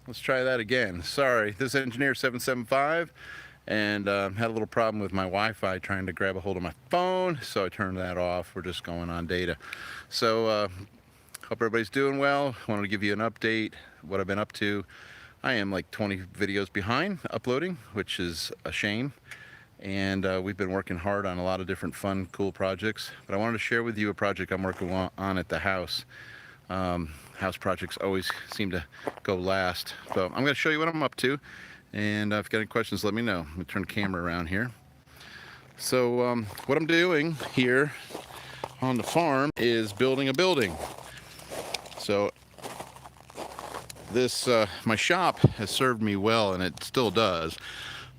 Let's try that again. Sorry, this is Engineer 775, and had a little problem with my Wi-Fi trying to grab a hold of my phone, so I turned that off. We're just going on data. So, hope everybody's doing well. Wanted to give you an update, what I've been up to. I am like 20 videos behind uploading, which is a shame. And we've been working hard on a lot of different fun, cool projects. But I wanted to share with you a project I'm working on at the house. House projects always seem to go last. So I'm going to show you what I'm up to. And if you've got any questions, let me know. Let me turn the camera around here. So what I'm doing here on the farm is building a building. So this, my shop has served me well, and it still does.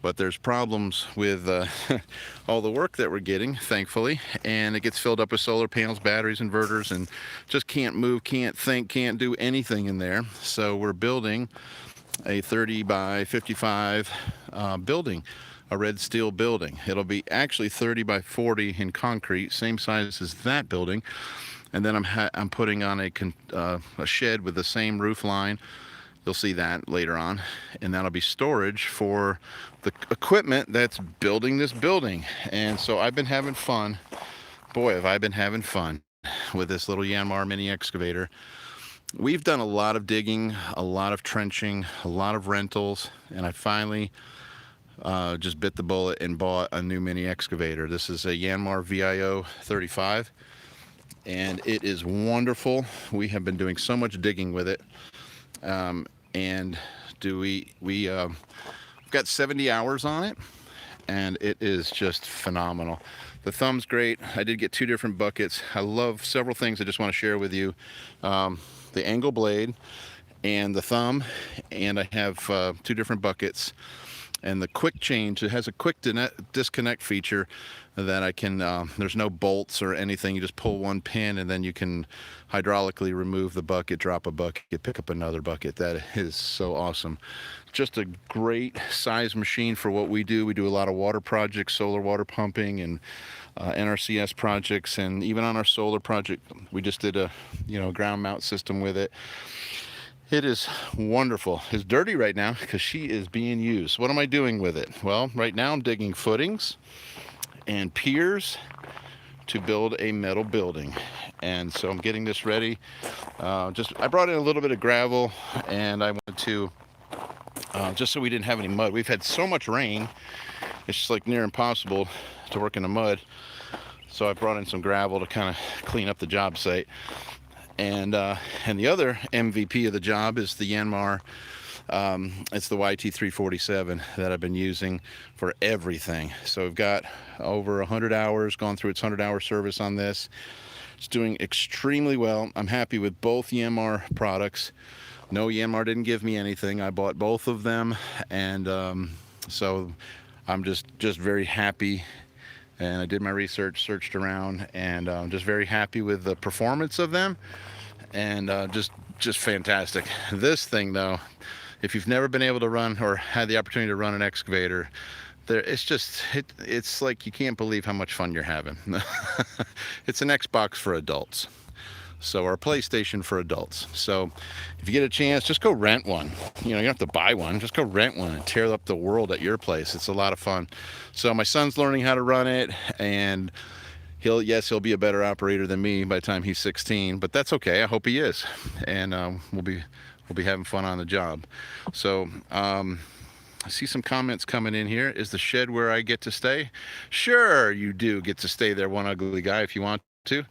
But there's problems with all the work that we're getting, thankfully, and it gets filled up with solar panels, batteries, inverters, and just can't move, can't think, can't do anything in there. So we're building a 30 by 55 building, a red steel building. It'll be actually 30 by 40 in concrete, same size as that building. And then I'm putting on a shed with the same roof line. You'll see that later on, and that'll be storage for the equipment that's building this building. And so I've been having fun. Boy, have I been having fun with this little Yanmar mini excavator. We've done a lot of digging, a lot of trenching, a lot of rentals, and I finally just bit the bullet and bought a new mini excavator. This is a Yanmar VIO 35, and it is wonderful. We have been doing so much digging with it. And we've got 70 hours on it, and it is just phenomenal. The thumb's great. I did get 2 different buckets. I love several things I just want to share with you. The angle blade and the thumb, and I have 2 different buckets. And the quick change, it has a quick disconnect feature that I can, there's no bolts or anything. You just pull one pin and then you can hydraulically remove the bucket, drop a bucket, pick up another bucket. That is so awesome. Just a great size machine for what we do. We do a lot of water projects, solar water pumping, and NRCS projects. And even on our solar project, we just did a ground mount system with it. It is wonderful. It's dirty right now because she is being used. What am I doing with it? Well, right now I'm digging footings and piers to build a metal building. And so I'm getting this ready. I brought in a little bit of gravel, and I wanted to, just so we didn't have any mud. We've had so much rain, it's just like near impossible to work in the mud. So I brought in some gravel to kind of clean up the job site. And the other MVP of the job is the Yanmar. It's the YT347 that I've been using for everything. So we've got over 100 hours, gone through its 100-hour service on this. It's doing extremely well. I'm happy with both Yanmar products. No, Yanmar didn't give me anything. I bought both of them, and so I'm just very happy. And I did my research, searched around, and I'm just very happy with the performance of them, and just fantastic. This thing, though, if you've never been able to run or had the opportunity to run an excavator, it's like you can't believe how much fun you're having. It's an Xbox for adults. So, or a PlayStation for adults. So if you get a chance, just go rent one. You don't have to buy one. Just go rent one and tear up the world at your place. It's a lot of fun. So my son's learning how to run it, and he'll be a better operator than me by the time he's 16, but that's okay. I hope he is. And we'll be having fun on the job. So I see some comments coming in here. Is the shed where I get to stay? Sure, you do get to stay there, one ugly guy, if you want to.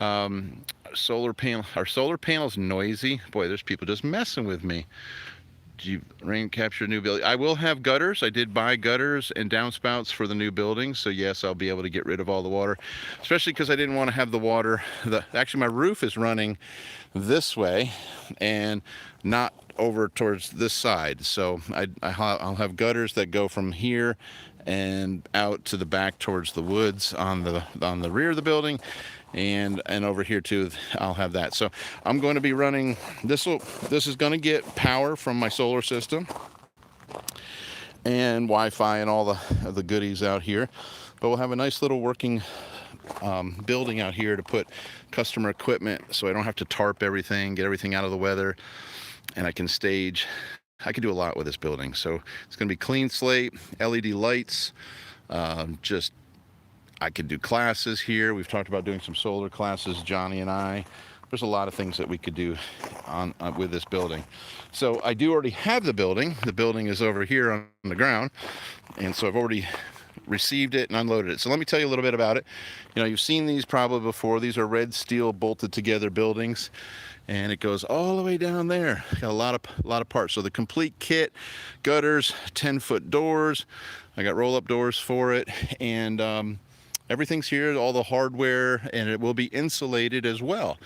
Our solar panel's noisy. Boy, there's people just messing with me. Do you rain capture new building? I will have gutters. I did buy gutters and downspouts for the new building, so yes, I'll be able to get rid of all the water, especially because I didn't want to have the water. Actually, my roof is running this way and not over towards this side, so I'll have gutters that go from here and out to the back towards the woods on the rear of the building, and over here too I'll have that. So I'm going to be running this is going to get power from my solar system and Wi-Fi and all the goodies out here, but we'll have a nice little working building out here to put customer equipment, so I don't have to tarp everything, get everything out of the weather, and I can stage I could do a lot with this building. So it's going to be clean slate, LED lights, just I could do classes here. We've talked about doing some solar classes, Johnny and I. There's a lot of things that we could do on with this building. So I do already have the building. The building is over here on the ground, and so I've already received it and unloaded it. So let me tell you a little bit about it. You know, you've seen these probably before. These are red steel bolted together buildings, and it goes all the way down there. Got a lot of parts. So the complete kit, gutters, 10-foot doors. I got roll-up doors for it, and everything's here, all the hardware, and it will be insulated as well.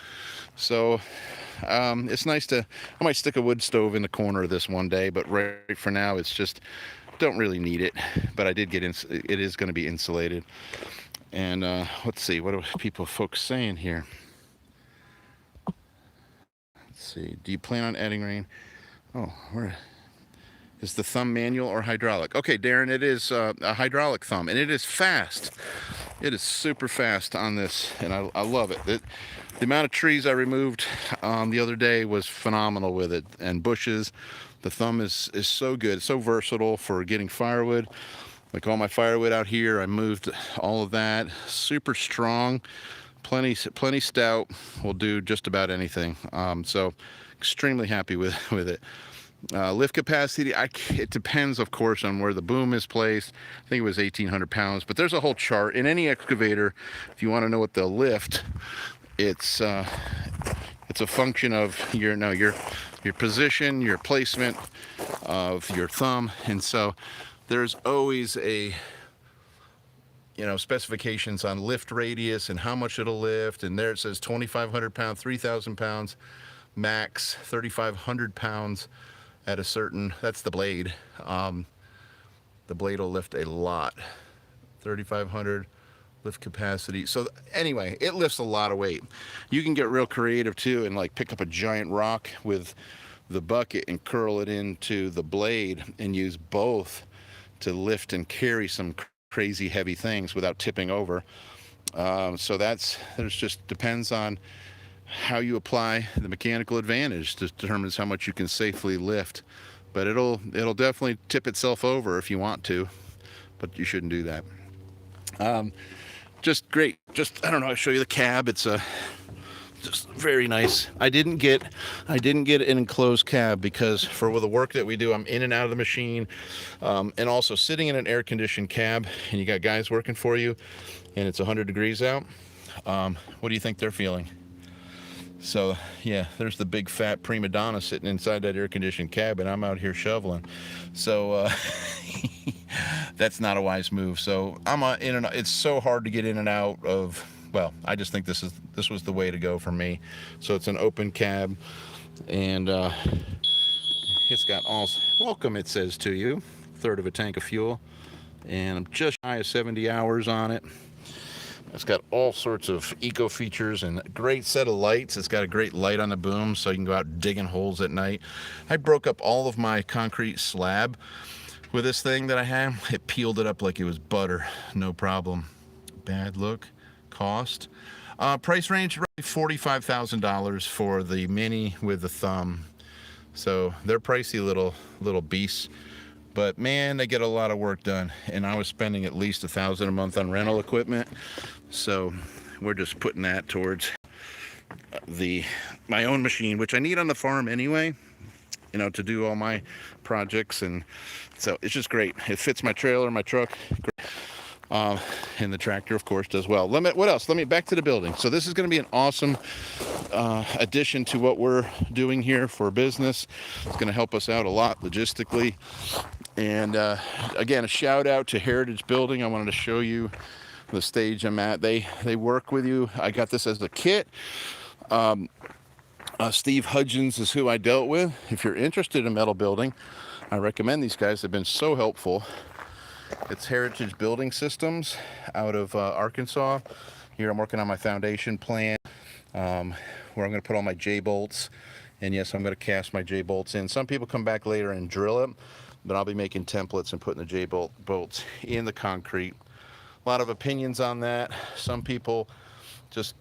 So it's nice to, I might stick a wood stove in the corner of this one day, but right for now it's just, don't really need it. But I did get it is going to be insulated. And let's see, what are folks saying here? Let's see, do you plan on adding rain? Oh, where is the thumb manual or hydraulic? Okay, Darren, it is a hydraulic thumb, and it is fast. It is super fast on this, and I love it. The amount of trees I removed the other day was phenomenal with it, and bushes. The thumb is so good, so versatile for getting firewood. Like all my firewood out here, I moved all of that. Super strong, plenty stout. Will do just about anything. So extremely happy with it. Lift capacity, it depends, of course, on where the boom is placed. I think it was 1,800 pounds, but there's a whole chart. In any excavator, if you want to know what they'll lift, it's a function of your position, your placement of your thumb, and so there's always a specifications on lift radius and how much it'll lift. And there it says 2,500 pounds, 3,000 pounds, max 3,500 pounds. At a certain, that's the blade. The blade will lift a lot. 3,500 lift capacity. So anyway, it lifts a lot of weight. You can get real creative too and like pick up a giant rock with the bucket and curl it into the blade and use both to lift and carry some crazy heavy things without tipping over. So there's just depends on how you apply the mechanical advantage to determines how much you can safely lift. But it'll definitely tip itself over if you want to, but you shouldn't do that. Just great. Just, I don't know, I'll show you the cab. It's just very nice. I didn't get an enclosed cab because for the work that we do, I'm in and out of the machine, and also sitting in an air-conditioned cab, and you got guys working for you, and it's 100 degrees out. What do you think they're feeling? So yeah, there's the big fat prima donna sitting inside that air-conditioned cab, and I'm out here shoveling. So that's not a wise move. So I'm in and out. It's so hard to get in and out of. Well, I just think this was the way to go for me. So it's an open cab, and it's got all welcome. It says to you, third of a tank of fuel, and I'm just shy of 70 hours on it. It's got all sorts of eco features and a great set of lights. It's got a great light on the boom so you can go out digging holes at night. I broke up all of my concrete slab with this thing that I have. It peeled it up like it was butter, no problem. Bad look. Cost. Price range roughly $45,000 for the Mini with the thumb. So they're pricey little beasts. But man, they get a lot of work done, and I was spending at least $1,000 a month on rental equipment. So we're just putting that towards my own machine, which I need on the farm anyway, to do all my projects. And so it's just great. It fits my trailer, my truck, and the tractor, of course, does well. What else? Back to the building. So this is going to be an awesome addition to what we're doing here for business. It's going to help us out a lot logistically. And again, a shout out to Heritage Building. I wanted to show you the stage I'm at. They work with you. I got this as a kit. Steve Hudgens is who I dealt with. If you're interested in metal building, I recommend these guys. They've been so helpful. It's Heritage Building Systems out of Arkansas. Here I'm working on my foundation plan, where I'm going to put all my J-bolts. And yes, I'm going to cast my J-bolts in. Some people come back later and drill it, but I'll be making templates and putting the J-bolts in the concrete. A lot of opinions on that. Some people just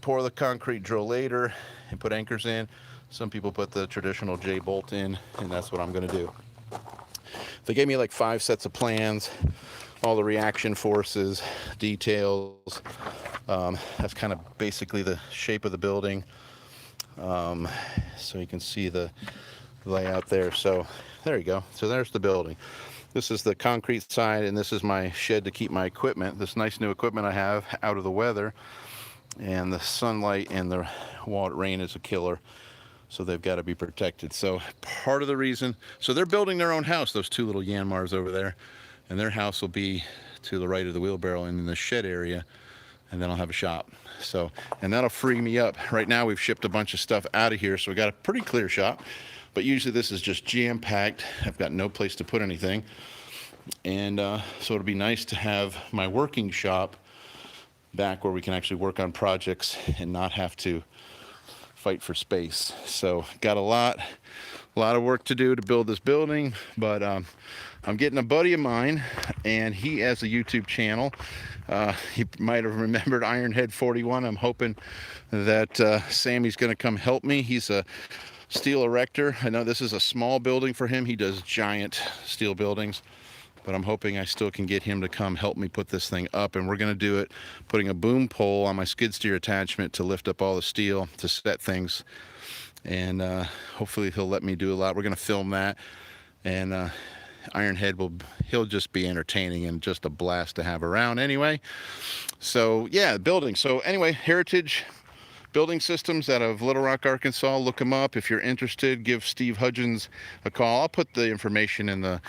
pour the concrete, drill later, and put anchors in. Some people put the traditional J-bolt in, and that's what I'm going to do. They gave me like 5 sets of plans, all the reaction forces, details. That's kind of basically the shape of the building. So you can see the layout there. So there you go. So there's the building. This is the concrete side, and this is my shed to keep my equipment, this nice new equipment I have, out of the weather. And the sunlight and the water rain is a killer, so they've got to be protected. So part of the reason, so they're building their own house, those 2 little Yanmars over there, and their house will be to the right of the wheelbarrow in the shed area, and then I'll have a shop. So, and that'll free me up. Right now we've shipped a bunch of stuff out of here, so we got a pretty clear shop, but usually this is just jam-packed. I've got no place to put anything, and so it'll be nice to have my working shop back where we can actually work on projects and not have to fight for space. So got a lot of work to do to build this building, but I'm getting a buddy of mine, and he has a YouTube channel. He might have remembered Ironhead 41. I'm hoping that Sammy's going to come help me. He's a steel erector. I know this is a small building for him. He does giant steel buildings, but I'm hoping I still can get him to come help me put this thing up. And we're going to do it putting a boom pole on my skid steer attachment to lift up all the steel to set things, and hopefully he'll let me do a lot. We're going to film that, and Ironhead he'll just be entertaining and just a blast to have around anyway. So yeah, building. So anyway, Heritage Building Systems out of Little Rock, Arkansas. Look him up if you're interested. Give Steve Hudgens a call. I'll put the information in the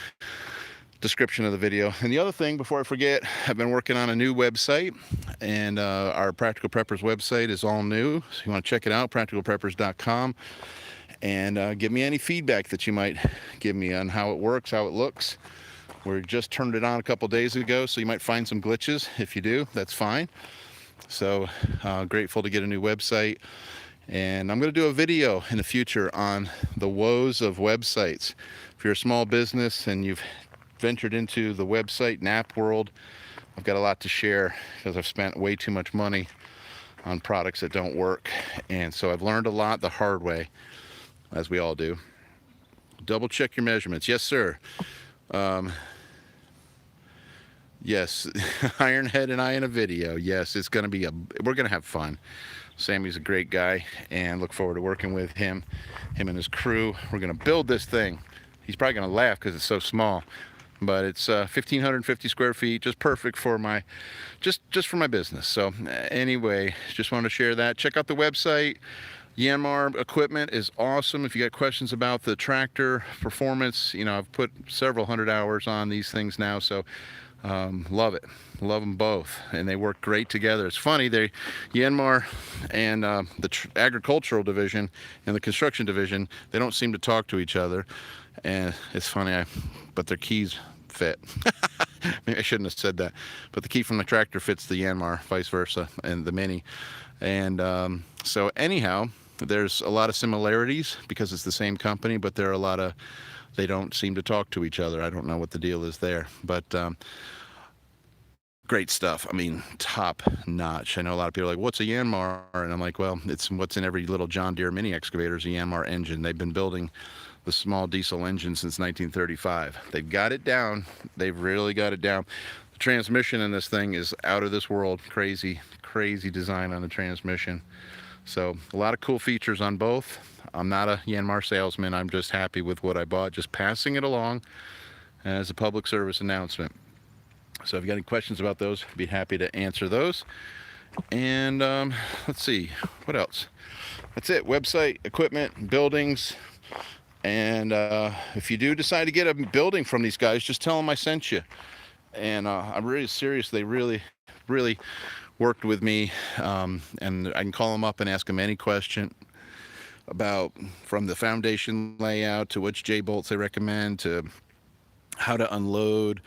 description of the video. And the other thing, before I forget, I've been working on a new website, and our Practical Preppers website is all new. So you want to check it out, practicalpreppers.com, and give me any feedback that you might give me on how it works, how it looks. We just turned it on a couple days ago, so you might find some glitches. If you do, that's fine. So grateful to get a new website, and I'm going to do a video in the future on the woes of websites. If you're a small business and you've ventured into the website nap world, I've got a lot to share because I've spent way too much money on products that don't work, and so I've learned a lot the hard way, as we all do. Double check your measurements. Yes, sir. Yes, Ironhead and I in a video. Yes, it's going to be we're going to have fun. Sammy's a great guy, and look forward to working with him and his crew. We're going to build this thing. He's probably going to laugh because it's so small, but it's 1,550 square feet, just perfect for my, just for my business. So anyway, just wanted to share that. Check out the website. Yanmar equipment is awesome. If you got questions about the tractor performance, you know, I've put several hundred hours on these things now, so love it. Love them both, and they work great together. It's funny, Yanmar and the agricultural division and the construction division, they don't seem to talk to each other, and it's funny, but their keys fit. Maybe I shouldn't have said that, but the key from the tractor fits the Yanmar, vice versa, and the Mini. And so anyhow, there's a lot of similarities because it's the same company, but there are they don't seem to talk to each other. I don't know what the deal is there, but great stuff. I mean, top notch. I know a lot of people are like, what's a Yanmar? And I'm like, well, it's what's in every little John Deere mini excavator is a Yanmar engine. They've been building the small diesel engine since 1935. They've got it down. They've really got it down. The transmission in this thing is out of this world. Crazy design on the transmission. So a lot of cool features on both. I'm not a Yanmar salesman. I'm just happy with what I bought, just passing it along as a public service announcement. So if you got any questions about those, I'd be happy to answer those. And let's see, what else? That's it. Website, equipment, buildings. And if you do decide to get a building from these guys, just tell them I sent you. And I'm really serious. They really worked with me, and I can call them up and ask them any question about, from the foundation layout to which J-bolts they recommend to how to unload.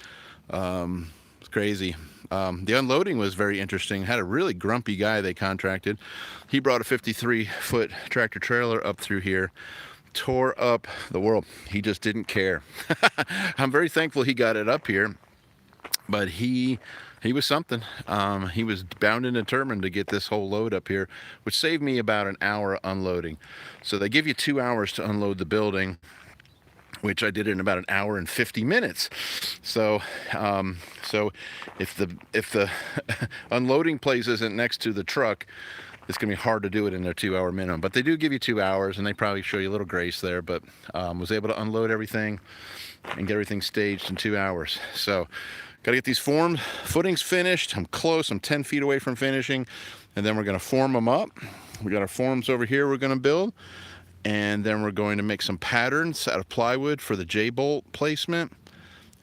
It's crazy. The unloading was very interesting. Had a really grumpy guy they contracted. He brought a 53-foot tractor trailer up through here, tore up the world. He just didn't care. I'm very thankful he got it up here, but he he was something. He was bound and determined to get this whole load up here, which saved me about an hour unloading. So they give you 2 hours to unload the building, which I did in about an hour and 50 minutes. So, so if the unloading place isn't next to the truck, it's gonna be hard to do it in their 2 hour minimum. But they do give you 2 hours, and they probably show you a little grace there. But was able to unload everything and get everything staged in 2 hours. So, gotta get these footings finished. I'm close. I'm 10 feet away from finishing, and then we're gonna form them up. We got our forms over here we're gonna build. And then we're going to make some patterns out of plywood for the J-bolt placement.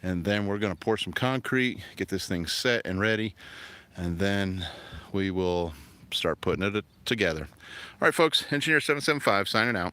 And then we're going to pour some concrete, get this thing set and ready. And then we will start putting it together. All right, folks, Engineer 775 signing out.